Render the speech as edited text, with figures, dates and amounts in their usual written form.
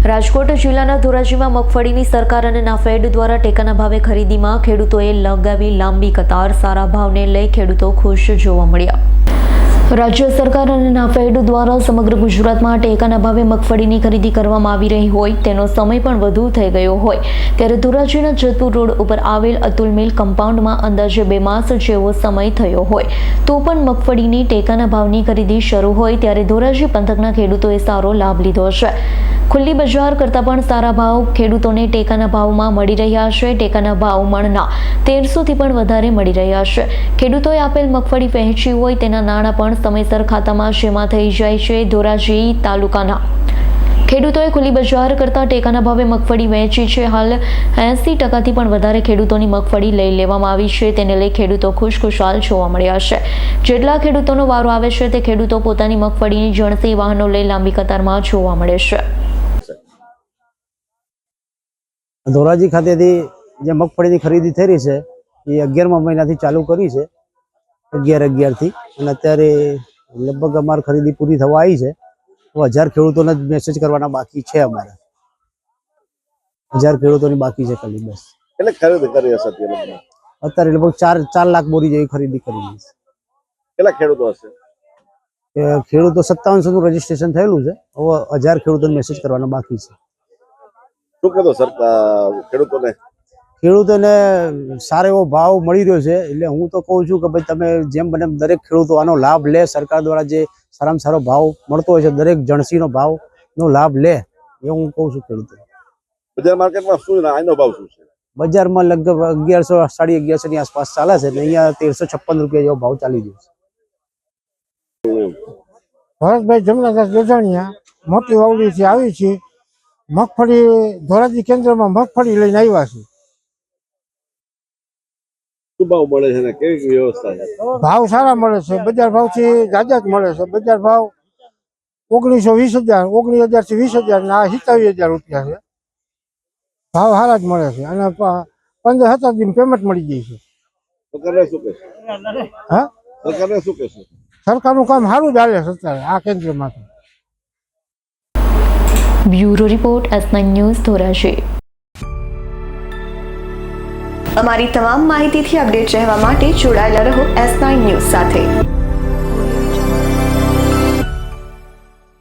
રાજકોટ જિલ્લાના ધોરાજીમાં મગફળીની સરકાર અને નાફેડ દ્વારા ટેકાના ભાવે ખરીદીમાં ખેડૂતોએ લગાવી લાંબી કતાર। સારા ભાવને લઈ ખેડૂતો ખુશ જોવા મળ્યા। રાજ્ય સરકાર અને નાફેડ દ્વારા સમગ્ર ગુજરાતમાં ટેકાના ભાવે મગફળીની ખરીદી કરવામાં આવી રહી હોય તેનો સમય પણ વધુ થઈ ગયો હોય ત્યારે ધોરાજીના જેતપુર રોડ ઉપર આવેલ અતુલ મિલ કમ્પાઉન્ડમાં અંદાજે 2 માસ જેવો સમય થયો હોય તો પણ મગફળીની ટેકાના ભાવની ખરીદી શરૂ હોય ત્યારે ધોરાજી પંથકના ખેડૂતોએ સારો લાભ લીધો છે। ખુલ્લી બજાર કરતાં પણ સારા ભાવ ખેડૂતોને ટેકાના ભાવમાં મળી રહ્યા છે। ટેકાના ભાવ મણના 1300 થી પણ વધારે મળી રહ્યા છે। ખેડૂતોએ આપેલ મગફળી વહેંચી હોય તેના નાણાં પણ સમયસર ખાતામાં જમા થઈ જાય છે। ધોરાજી તાલુકાના ખેડૂતોએ ખુલ્લી બજાર કરતાં ટેકાના ભાવે મગફળી વહેંચી છે। હાલ 80% પણ વધારે ખેડૂતોની મગફળી લઈ લેવામાં આવી છે। તેને લઈ ખેડૂતો ખુશખુશાલ જોવા મળ્યા છે। જેટલા ખેડૂતોનો વારો આવે છે તે ખેડૂતો પોતાની મગફળીની જણસી વાહનો લઈ લાંબી કતારમાં જોવા મળે છે। ધોરાજી ખાતેથી જે મગફળીની ખરીદી થઈ રહી છે એ 11મા મહિનાથી ચાલુ કરી છે 11/11 થી અને અત્યારે લગભગ અમારી ખરીદી પૂરી થવા આવી છે। 1000 ખેડૂતોને મેસેજ કરવાના બાકી છે। અમારે 1000 ખેડૂતોની બાકી છે ખાલી બસ। એટલે ખરીદી કરી હશે અત્યારે લગભગ 4 લાખ બોરી જેવી ખરીદી કરી છે। કેટલા ખેડૂતો હશે? ખેડૂતો 5700 નું રજીસ્ટ્રેશન થયેલું છે। હવે 1000 ખેડૂતોને મેસેજ કરવાના બાકી છે। શું કહેતો સરકાર ખેડૂતોને સારો એવો ભાવ મળી રહ્યો છે એટલે હું તો કહું છું કે ભાઈ તમે જેમ બને દરેક ખેડૂતો આનો લાભ લે। સરકાર દ્વારા જે સારામાં સારો ભાવ મળતો હોય છે દરેક જણસીનો ભાવનો લાભ લે એ હું કહું છું ખેડૂતો। બજાર માર્કેટમાં શું આનો ભાવ શું છે? બજારમાં લગભગ 1100 1150 ની આસપાસ ચાલે છે ને અહીંયા 1356 રૂપિયા જેવો ભાવ ચાલી રહ્યો છે। ભરતભાઈ જમનાદાસ દોધાણીયા મોટી વાવડીથી આવી છે। મગફળી ધોરાજી કેન્દ્રમાં મગફળી લઈને આવ્યા છે। શું ભાવ મળે છે ને કેવી વ્યવસ્થા છે? ભાવ સારા મળે છે। બજાર ભાવથી જાજા જ મળે છે। બજાર ભાવ 19,000 19,000 થી 20,000 ના 27,000 રૂપિયા છે। ભાવ સારા જ મળે છે અને 15-17 દિન પેમેન્ટ મળી જાય છે। સરકારને શું કહેશો? હા, સરકારને શું કહેશો? સરકારનું કામ સારું ચાલે છે અત્યારે આ કેન્દ્રમાં। Bureau report S9 news Dhoraji. અમારી તમામ માહિતીથી અપડેટ રહેવા માટે જોડાયેલા રહો S9 ન્યૂઝ સાથે।